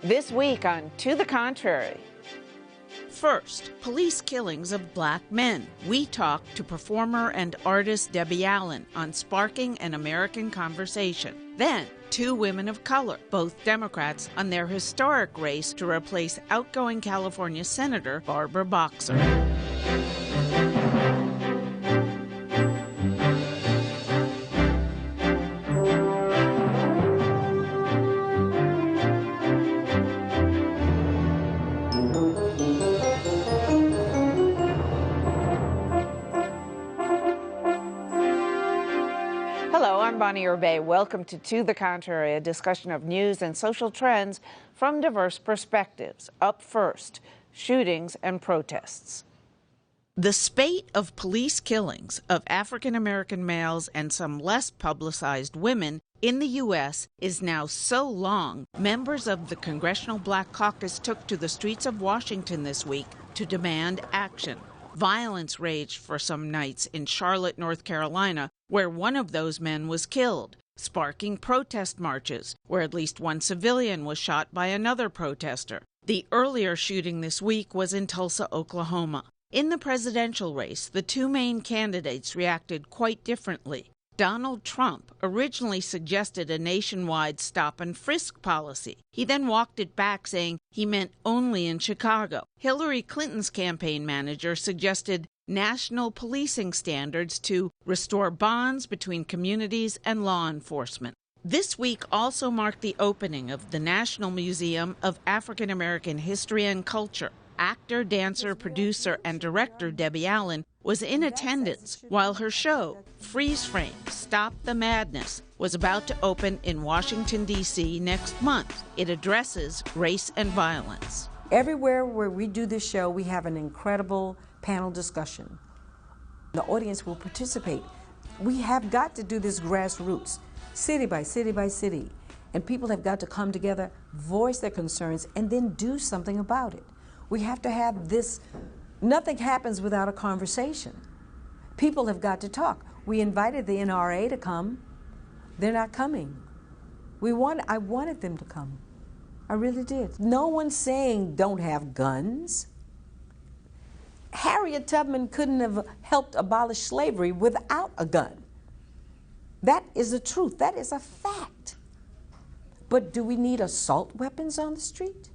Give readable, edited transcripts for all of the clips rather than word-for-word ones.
This week on To the Contrary. First, police killings of black men. We talk to performer and artist Debbie Allen on sparking an American conversation. Then, two women of color, both Democrats, on their historic race to replace outgoing California Senator Barbara Boxer. Bonnie Urbay. Welcome to the Contrary, a discussion of news and social trends from diverse perspectives. Up first, shootings and protests. The spate of police killings of African-American males and some less publicized women in the U.S. is now so long, members of the Congressional Black Caucus took to the streets of Washington this week to demand action. Violence raged for some nights in Charlotte, North Carolina, where one of those men was killed, sparking protest marches, where at least one civilian was shot by another protester. The earlier shooting this week was in Tulsa, Oklahoma. In the presidential race, the two main candidates reacted quite differently. Donald Trump originally suggested a nationwide stop-and-frisk policy. He then walked it back, saying he meant only in Chicago. Hillary Clinton's campaign manager suggested national policing standards to restore bonds between communities and law enforcement. This week also marked the opening of the National Museum of African American History and Culture. Actor, dancer, producer, and director Debbie Allen was in attendance while her show, Freeze Frame, Stop the Madness, was about to open in Washington, D.C. next month. It addresses race and violence. Everywhere where we do this show, we have an incredible panel discussion. The audience will participate. We have got to do this grassroots, city by city by city, and people have got to come together, voice their concerns, and then do something about it. We have to have this. Nothing happens without a conversation. People have got to talk. We invited the NRA to come. They're not coming. I wanted them to come. I really did. No one's saying don't have guns. Harriet Tubman couldn't have helped abolish slavery without a gun. That is the truth. That is a fact. But do we need assault weapons on the street?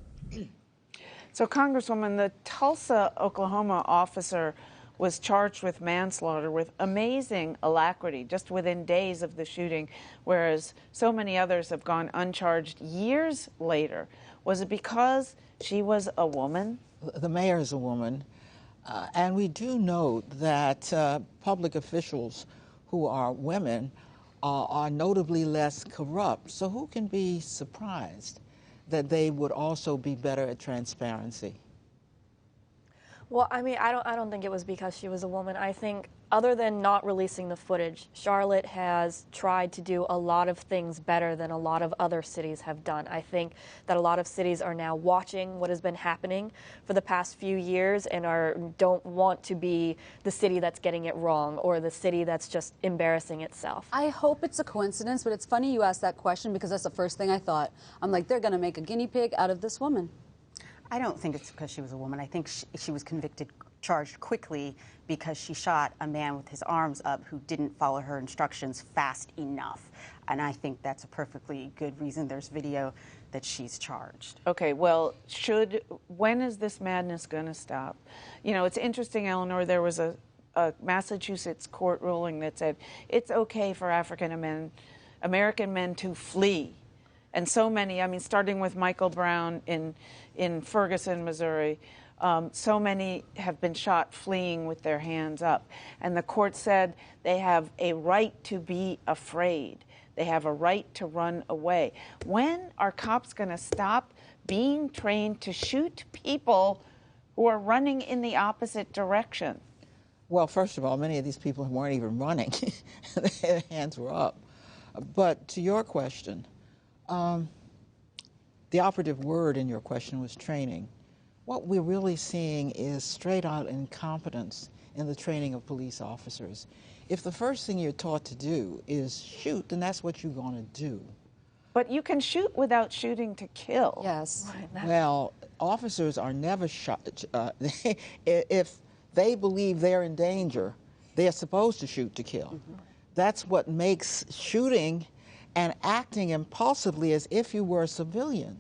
So, Congresswoman, the Tulsa, Oklahoma officer was charged with manslaughter with amazing alacrity just within days of the shooting, whereas so many others have gone uncharged years later. Was it because she was a woman? The mayor is a woman, and we do know that public officials who are women are notably less corrupt. So who can be surprised that they would also be better at transparency? Well, I mean, I don't think it was because she was a woman. I think other than not releasing the footage, Charlotte has tried to do a lot of things better than a lot of other cities have done. I think that a lot of cities are now watching what has been happening for the past few years and don't want to be the city that's getting it wrong or the city that's just embarrassing itself. I hope it's a coincidence, but it's funny you asked that question because that's the first thing I thought. I'm like, they're going to make a guinea pig out of this woman. I don't think it's because she was a woman. I think she was charged quickly because she shot a man with his arms up who didn't follow her instructions fast enough. And I think that's a perfectly good reason. There's video that she's charged. Okay, well, when is this madness going to stop? You know, it's interesting, Eleanor, there was a Massachusetts court ruling that said it's okay for African-American men to flee. And so many, I mean, starting with Michael Brown in Ferguson, Missouri, so many have been shot fleeing with their hands up. And the court said they have a right to be afraid. They have a right to run away. When are cops going to stop being trained to shoot people who are running in the opposite direction? Well, first of all, many of these people weren't even running. Their hands were up. But to your question, the operative word in your question was training. What we're really seeing is straight-out incompetence in the training of police officers. If the first thing you're taught to do is shoot, then that's what you're going to do. But you can shoot without shooting to kill. Yes. Well, officers are never shot. If they believe they're in danger, they're supposed to shoot to kill. Mm-hmm. That's what makes shooting and acting impulsively as if you were a civilian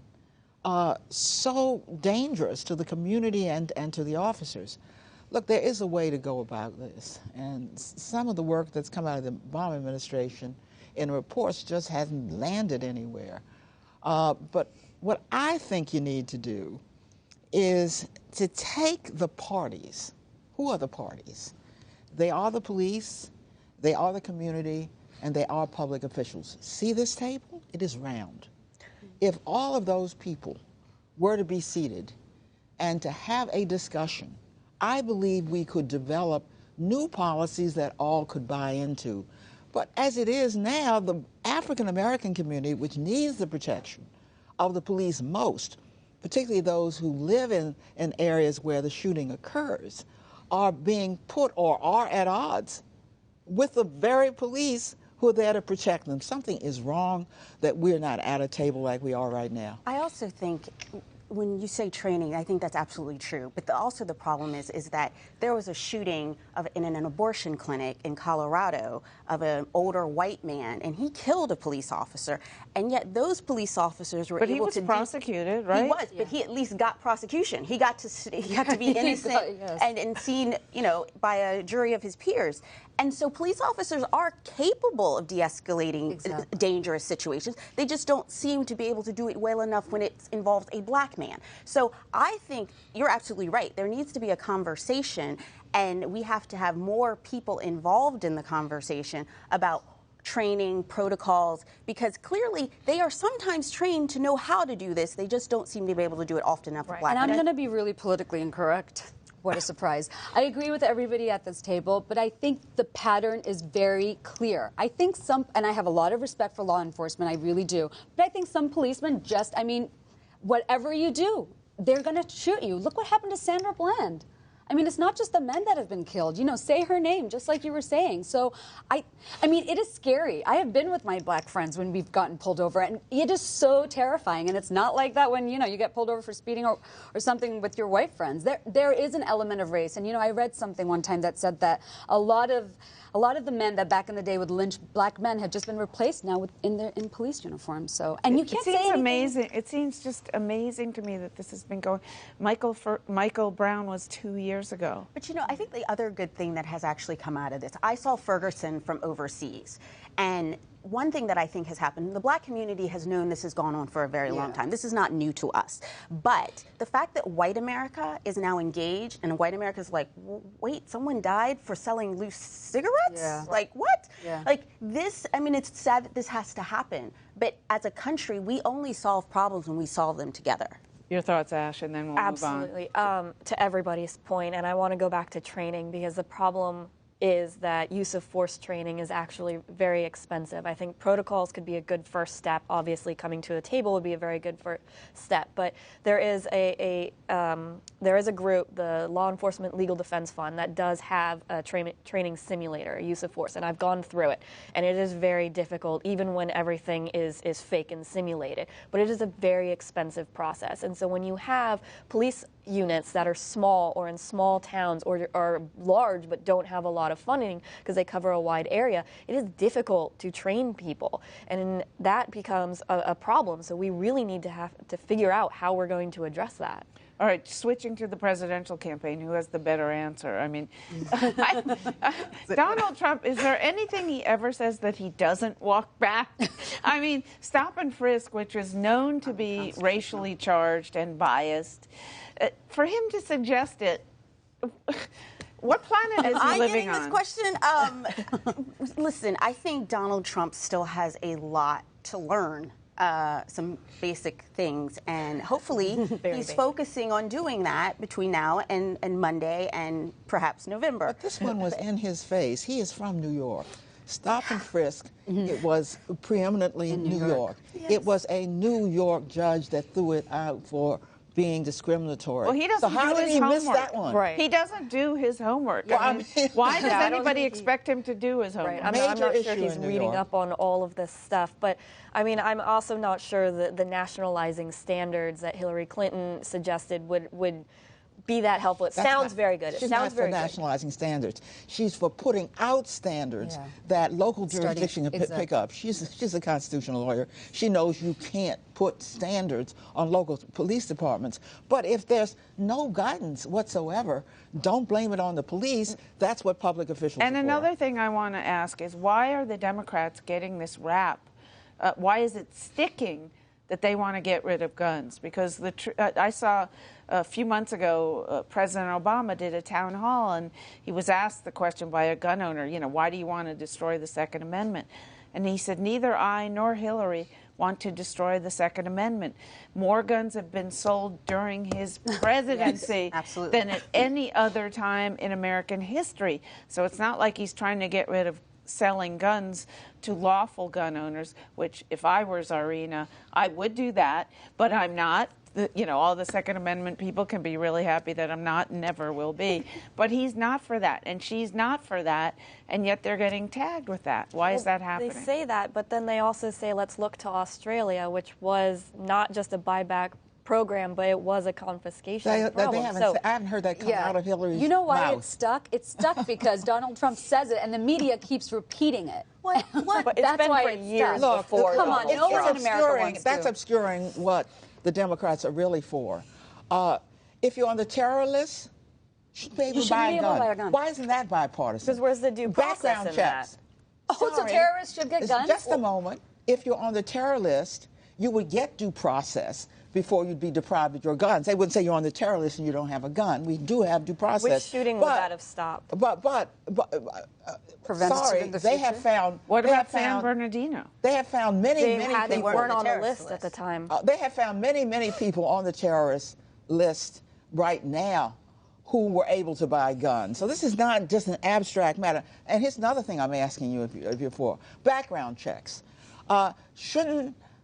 so dangerous to the community and to the officers. Look, there is a way to go about this, and some of the work that's come out of the Obama administration in reports just hasn't landed anywhere. But what I think you need to do is to take the parties. Who are the parties? They are the police, they are the community, and they are public officials. See this table? It is round. If all of those people were to be seated and to have a discussion, I believe we could develop new policies that all could buy into. But as it is now, the African American community, which needs the protection of the police most, particularly those who live in areas where the shooting occurs, are being put or are at odds with the very police who are there to protect them. Something is wrong that we're not at a table like we are right now. I also think when you say training, I think that's absolutely true. But also the problem is that there was a shooting in an abortion clinic in Colorado of an older white man, and he killed a police officer. And yet those police officers were able to... But he was prosecuted, right? He was, but he at least got prosecution. He got to be innocent yes. and seen, by a jury of his peers. And so police officers are capable of de-escalating dangerous situations. They just don't seem to be able to do it well enough when it involves a black man. So I think you're absolutely right. There needs to be a conversation, and we have to have more people involved in the conversation about training, protocols, because clearly they are sometimes trained to know how to do this. They just don't seem to be able to do it often enough with black men. And I'm going to be really politically incorrect. What a surprise. I agree with everybody at this table, but I think the pattern is very clear. I think and I have a lot of respect for law enforcement, I really do, but I think some policemen whatever you do, they're going to shoot you. Look what happened to Sandra Bland. I mean, it's not just the men that have been killed. Say her name, just like you were saying. So, I mean, it is scary. I have been with my black friends when we've gotten pulled over, and it is so terrifying. And it's not like that when, you get pulled over for speeding or something with your white friends. There is an element of race. And, I read something one time that said that a lot of the men that back in the day would lynch black men have just been replaced now in police uniforms. So, and you can't say anything. Amazing. It seems just amazing to me that this has been going. Michael Brown was 2 years ago. But I think the other good thing that has actually come out of this, I saw Ferguson from overseas, and one thing that I think has happened, the black community has known this has gone on for a very long time. This is not new to us. But the fact that white America is now engaged, and white America is like, wait, someone died for selling loose cigarettes? Yeah. Like, what? Yeah. Like, this, it's sad that this has to happen. But as a country, we only solve problems when we solve them together. Your thoughts, Ashe, and then we'll move on. Absolutely. To everybody's point, and I want to go back to training, because the problem is that use of force training is actually very expensive. I think protocols could be a good first step. Obviously, coming to a table would be a very good first step. But there is a group, the Law Enforcement Legal Defense Fund, that does have a training simulator, a use of force, and I've gone through it, and it is very difficult, even when everything is fake and simulated. But it is a very expensive process, and so when you have police units that are small or in small towns or are large but don't have a lot of funding because they cover a wide area, it is difficult to train people, and that becomes a problem. So we really need to have to figure out how we're going to address that. All right, switching to the presidential campaign, who has the better answer? I mean, Donald Trump, is there anything he ever says that he doesn't walk back? I mean, stop and frisk, which is known to be racially charged and biased, for him to suggest it, what planet is he living on? This question? Listen, I think Donald Trump still has a lot to learn. Some basic things, and hopefully he's focusing on doing that between now and Monday and perhaps November. But this one was in his face. He is from New York. Stop and frisk, it was preeminently in New York. Yes. It was a New York judge that threw it out for being discriminatory. Well, he doesn't so how do did his he homework. miss that one? Right. He doesn't do his homework. Well, I mean, why does anybody think he- expect him to do his homework? Right. I'm not Major sure issue he's in New reading York. up on all of this stuff. But, I mean, I'm also not sure that the nationalizing standards that Hillary Clinton suggested would be that helpful. It sounds very good. It She's sounds not very for good. nationalizing standards. She's for putting out standards Yeah. that local jurisdiction can exactly. pick up. She's a constitutional lawyer. She knows you can't put standards on local police departments. But if there's no guidance whatsoever, don't blame it on the police. That's what public officials And are for. another thing I want to ask is, why are the Democrats getting this rap? Why is it sticking that they want to get rid of guns? Because I saw a few months ago, President Obama did a town hall, and he was asked the question by a gun owner, why do you want to destroy the Second Amendment? And he said, neither I nor Hillary want to destroy the Second Amendment. More guns have been sold during his presidency absolutely. than at any other time in American history. So it's not like he's trying to get rid of selling guns to lawful gun owners, which if I were Czarina, I would do that, but I'm not. All the Second Amendment people can be really happy that I'm not and never will be. But he's not for that, and she's not for that, and yet they're getting tagged with that. Why is that happening? They say that, but then they also say, let's look to Australia, which was not just a buyback program, but it was a confiscation problem. I haven't heard that come out of Hillary's You know why mouth. it's stuck? It's stuck because Donald Trump says it and the media keeps repeating it. What? But it's That's been why for it's years stuck. before. Come on, Donald no Trump. one in America wants That's to. obscuring what the Democrats are really for. If you're on the terror list, you should be able to buy a gun. Why isn't that bipartisan? Because where's the due process Background in checks. that? Oh, so terrorists should get guns? Just a moment. If you're on the terror list, you would get due process before you'd be deprived of your guns. They wouldn't say you're on the terror list and you don't have a gun. We do have due process. Which shooting would that have stopped? Sorry, they have found. What they about have San found, Bernardino? They have found many They people. weren't on the terrorist list at the time. They have found many people on the terrorist list right now who were able to buy guns. So this is not just an abstract matter. And here's another thing I'm asking you if you're for. Background checks.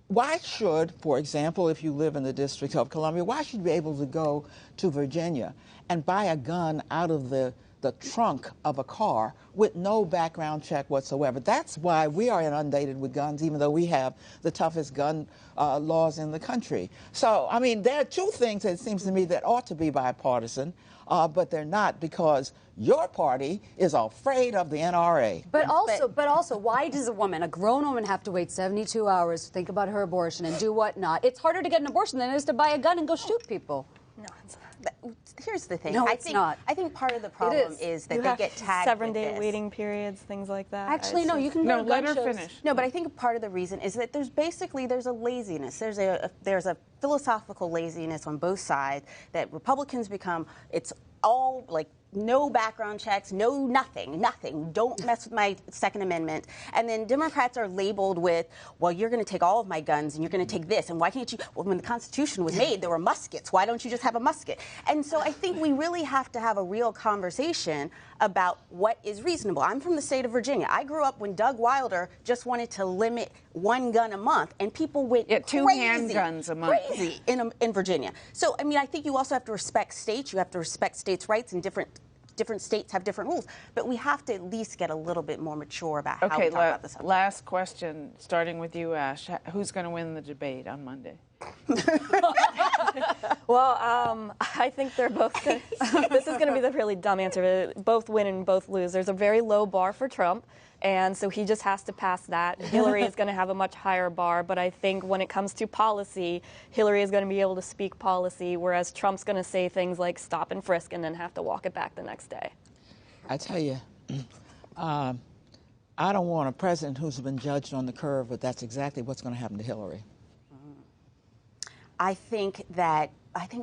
Why should, for example, if you live in the District of Columbia, why should you be able to go to Virginia and buy a gun out of the trunk of a car with no background check whatsoever? That's why we are inundated with guns, even though we have the toughest gun laws in the country. So, I mean, there are two things, it seems to me, that ought to be bipartisan, but they're not, because your party is afraid of the NRA. But also, why does a grown woman, have to wait 72 hours to think about her abortion and do whatnot? It's harder to get an abortion than it is to buy a gun and go shoot people. No, it's not. Here's the thing. No, it's not. I think part of the problem is that they get tagged with 7-day this. waiting periods, things like that. Actually, no, you can go to let gun her shows. finish. No, but I think part of the reason is that there's a laziness. There's a philosophical laziness on both sides that Republicans become. It's all like no background checks, no nothing. Don't mess with my Second Amendment. And then Democrats are labeled with, well, you're going to take all of my guns and you're going to take this. And why can't you? Well, when the Constitution was made, there were muskets. Why don't you just have a musket? And so I think we really have to have a real conversation about what is reasonable. I'm from the state of Virginia. I grew up when Doug Wilder just wanted to limit one gun a month, and people went two crazy, handguns a month. crazy in Virginia. So, I mean, I think you also have to respect states. You have to respect states' rights, and different states have different rules. But we have to at least get a little bit more mature about how we talk about this. Last question, starting with you, Ash. Who's going to win the debate on Monday? Well, I think they're both going to... This is going to be the really dumb answer. Both win and both lose. There's a very low bar for Trump, and so he just has to pass that. Hillary is going to have a much higher bar, but I think when it comes to policy, Hillary is going to be able to speak policy, whereas Trump's going to say things like stop and frisk and then have to walk it back the next day. I tell you, I don't want a president who's been judged on the curve, but that's exactly what's going to happen to Hillary. I think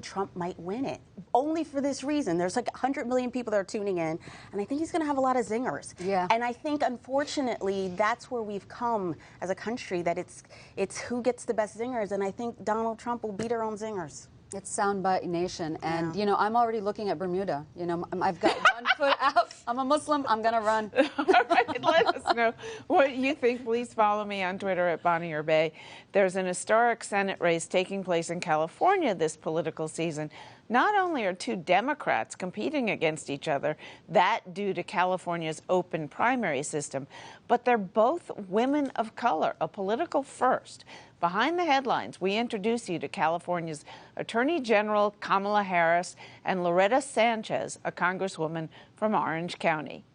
Trump might win it, only for this reason. There's like 100 million people that are tuning in, and I think he's going to have a lot of zingers. Yeah. And I think, unfortunately, that's where we've come as a country, that it's who gets the best zingers, and I think Donald Trump will beat her own zingers. It's soundbite nation, and you know, I'm already looking at Bermuda. You know, I've got one foot out. I'm a Muslim. I'm gonna run. All right, let us know what you think. Please follow me on Twitter at Bonnier Bay. There's an historic Senate race taking place in California this political season. Not only are two Democrats competing against each other, that due to California's open primary system, but they're both women of color, a political first. Behind the headlines, we introduce you to California's Attorney General Kamala Harris and Loretta Sanchez, a congresswoman from Orange County.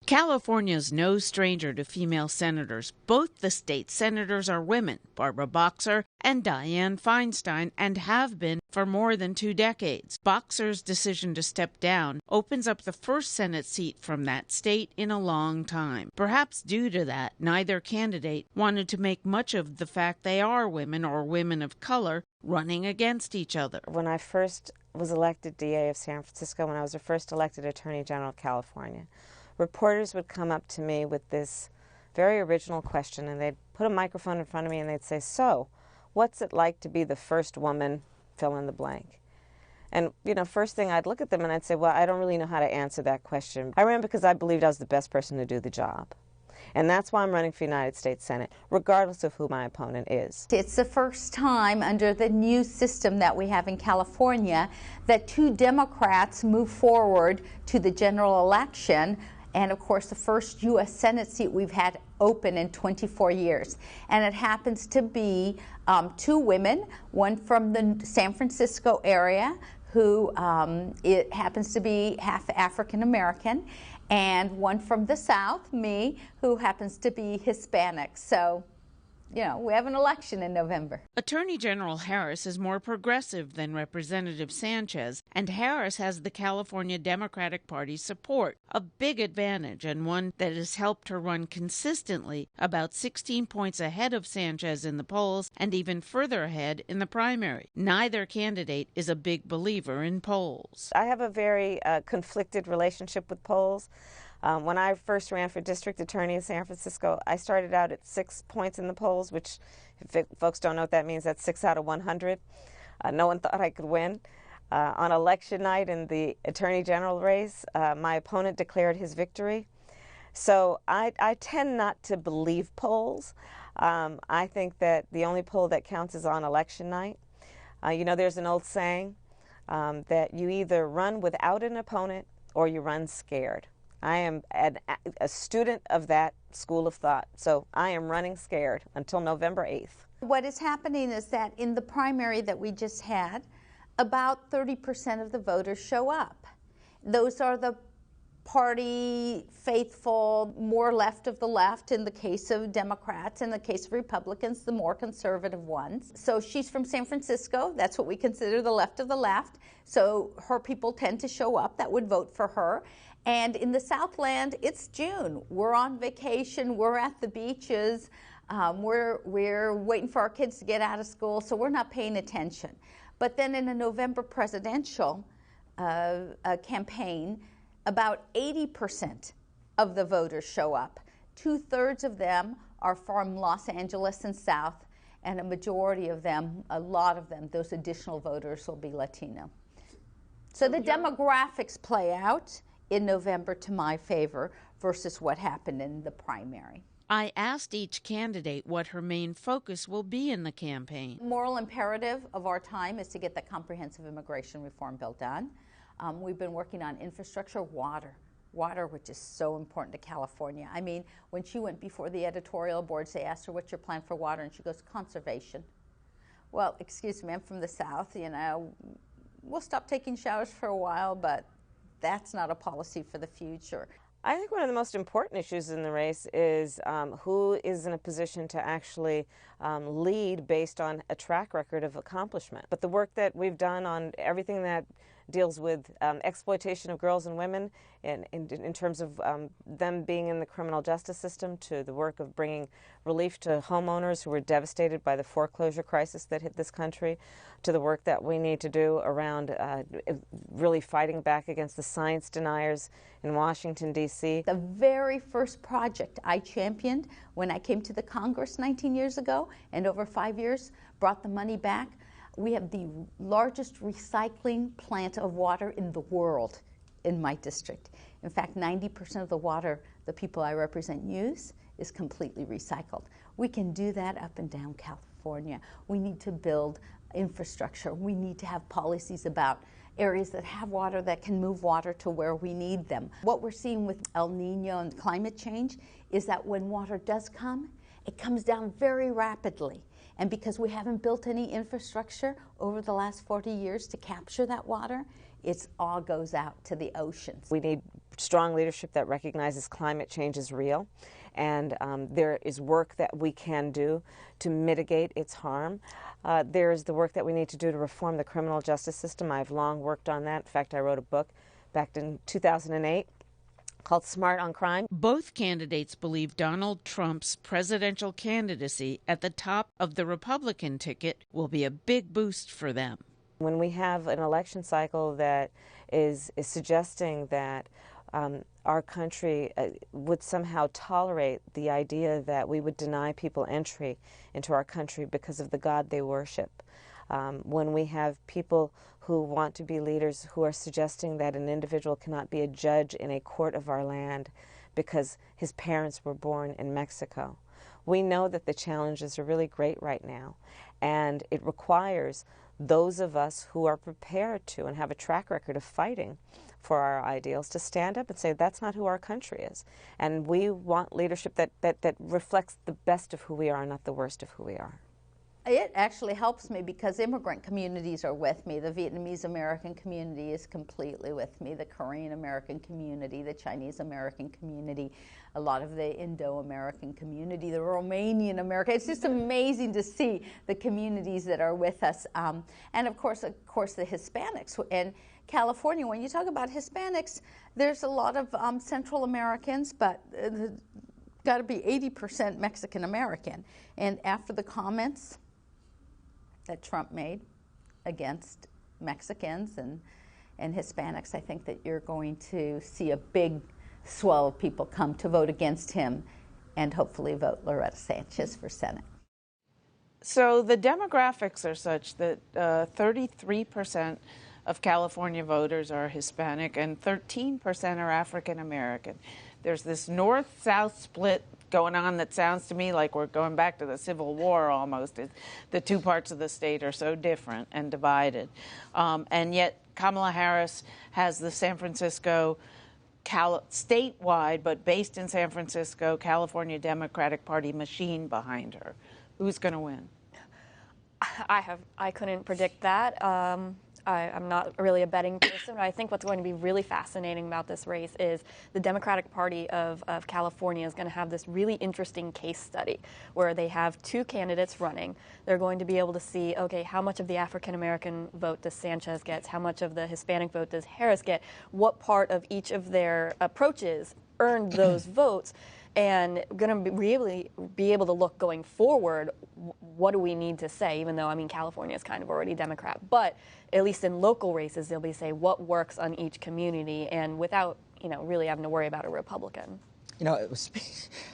California's no stranger to female senators. Both the state senators are women, Barbara Boxer and Dianne Feinstein, and have been for more than 2 decades. Boxer's decision to step down opens up the first Senate seat from that state in a long time. Perhaps due to that, neither candidate wanted to make much of the fact they are women or women of color running against each other. When I first was elected DA of San Francisco, when I was the first elected Attorney General of California, reporters would come up to me with this very original question, and they'd put a microphone in front of me and they'd say, "So, what's it like to be the first woman, fill in the blank?" And, you know, first thing I'd look at them and I'd say, well, I don't really know how to answer that question. I ran because I believed I was the best person to do the job. And that's why I'm running for United States Senate, regardless of who my opponent is. It's the first time under the new system that we have in California that 2 Democrats move forward to the general election. And of course, the first U.S. Senate seat we've had open in 24 years. And it happens to be 2 women, one from the San Francisco area, who it happens to be half African American, and one from the South, me, who happens to be Hispanic. So, you know, we have an election in November. Attorney General Harris is more progressive than Representative Sanchez, and Harris has the California Democratic Party's support, a big advantage and one that has helped her run consistently about 16 points ahead of Sanchez in the polls and even further ahead in the primary. Neither candidate is a big believer in polls. I have a very conflicted relationship with polls. When I first ran for district attorney in San Francisco, I started out at 6 points in the polls, which, if folks don't know what that means, that's 6 out of 100. No one thought I could win. On election night in the attorney general race, my opponent declared his victory. So I tend not to believe polls. I think that the only poll that counts is on election night. You know, there's an old saying that you either run without an opponent or you run scared. I am a student of that school of thought, so I am running scared until November 8th. What is happening is that in the primary that we just had, about 30% of the voters show up. Those are the party faithful, more left of the left in the case of Democrats, in the case of Republicans, the more conservative ones. So she's from San Francisco, that's what we consider the left of the left, so her people tend to show up that would vote for her. And in the Southland, it's June. We're on vacation, we're at the beaches, we're waiting for our kids to get out of school, so we're not paying attention. But then in a November presidential campaign, about 80% of the voters show up. 2/3 of them are from Los Angeles and South, and a majority of them, a lot of them, those additional voters will be Latino. So the demographics play out in November to my favor versus what happened in the primary. I asked each candidate what her main focus will be in the campaign. Moral imperative of our time is to get the comprehensive immigration reform bill done. We've been working on infrastructure, water, which is so important to California. I mean, when she went before the editorial boards, they asked her, what's your plan for water? And she goes, conservation. Well, excuse me, I'm from the South, you know, we'll stop taking showers for a while, but that's not a policy for the future. I think one of the most important issues in the race is who is in a position to actually lead based on a track record of accomplishment. But the work that we've done on everything that deals with exploitation of girls and women in terms of them being in the criminal justice system, to the work of bringing relief to homeowners who were devastated by the foreclosure crisis that hit this country, to the work that we need to do around really fighting back against the science deniers in Washington, D.C. The very first project I championed when I came to the Congress 19 years ago, and over 5 years brought the money back, We have the largest recycling plant of water in the world in my district. In fact, 90% of the water the people I represent use is completely recycled. We can do that up and down California. We need to build infrastructure. We need to have policies about areas that have water that can move water to where we need them. What we're seeing with El Nino and climate change is that when water does come, it comes down very rapidly. And because we haven't built any infrastructure over the last 40 years to capture that water, it all goes out to the oceans. We need strong leadership that recognizes climate change is real, and there is work that we can do to mitigate its harm. There is the work that we need to do to reform the criminal justice system. I've long worked on that. In fact, I wrote a book back in 2008 called Smart on Crime. Both candidates believe Donald Trump's presidential candidacy at the top of the Republican ticket will be a big boost for them. When we have an election cycle that is suggesting that our country would somehow tolerate the idea that we would deny people entry into our country because of the God they worship, when we have people who want to be leaders who are suggesting that an individual cannot be a judge in a court of our land because his parents were born in Mexico. We know that the challenges are really great right now, and it requires those of us who are prepared to and have a track record of fighting for our ideals to stand up and say that's not who our country is. And we want leadership that reflects the best of who we are, not the worst of who we are. It actually helps me because immigrant communities are with me. The Vietnamese American community is completely with me. The Korean American community, the Chinese American community, a lot of the Indo-American community, the Romanian American. It's just amazing to see the communities that are with us. And of course, the Hispanics. In California, when you talk about Hispanics, there's a lot of Central Americans, but got to be 80% Mexican American. And after the comments that Trump made against Mexicans and Hispanics, I think that you're going to see a big swell of people come to vote against him and hopefully vote Loretta Sanchez for Senate. So the demographics are such that 33% of California voters are Hispanic and 13% are African American. There's this north-south split going on that sounds to me like we're going back to the Civil War almost. The two parts of the state are so different and divided. And yet Kamala Harris has the San Francisco, statewide, but based in San Francisco, California Democratic Party machine behind her. Who's going to win? I couldn't predict that. I'm not really a betting person, but I think what's going to be really fascinating about this race is the Democratic Party of California is going to have this really interesting case study where they have two candidates running. They're going to be able to see, okay, how much of the African-American vote does Sanchez get? How much of the Hispanic vote does Harris get? What part of each of their approaches earned those votes? And going to really be able to look going forward, what do we need to say, even though, I mean, California is kind of already Democrat. But at least in local races, they'll be say what works on each community and without, really having to worry about a Republican.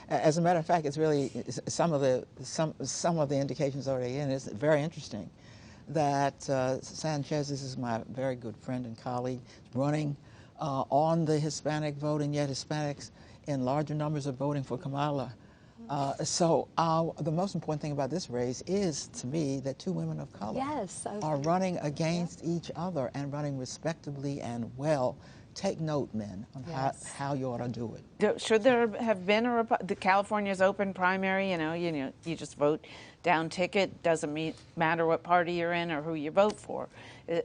As a matter of fact, it's really some of the indications already in. It's very interesting that Sanchez, this is my very good friend and colleague, running on the Hispanic vote, and yet Hispanics in larger numbers are voting for Kamala. So the most important thing about this race is, to me, that two women of color are running against each other and running respectably and well. Take note, men, on how you ought to do it. Should there have been the California's open primary? You just vote down ticket. Doesn't matter what party you're in or who you vote for,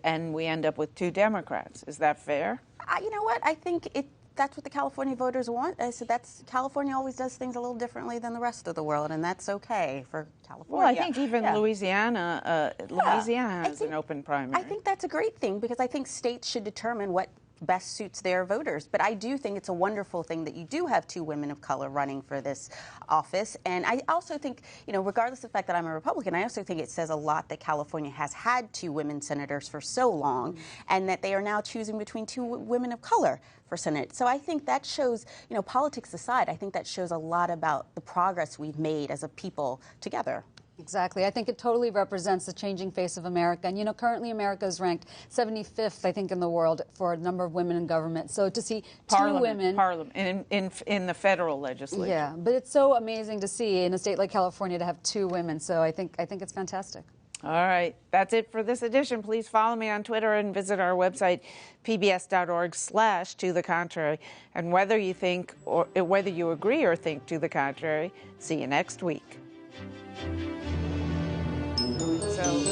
and we end up with two Democrats. Is that fair? You know what? I think that's what the California voters want. So California always does things a little differently than the rest of the world, and that's okay for California. Well, I think even Louisiana has an open primary. I think that's a great thing because I think states should determine what best suits their voters. But I do think it's a wonderful thing that you do have two women of color running for this office. And I also think, regardless of the fact that I'm a Republican, I also think it says a lot that California has had two women senators for so long and that they are now choosing between two women of color for Senate. So I think that shows, politics aside, I think that shows a lot about the progress we've made as a people together. Exactly. I think it totally represents the changing face of America. And, you know, currently America is ranked 75th, I think, in the world for a number of women in government. So to see two women... Parliament, in the federal legislature. Yeah, but it's so amazing to see in a state like California to have two women. So I think it's fantastic. All right. That's it for this edition. Please follow me on Twitter and visit our website, pbs.org/to-the-contrary. And whether you think, or whether you agree or think to the contrary, see you next week. So,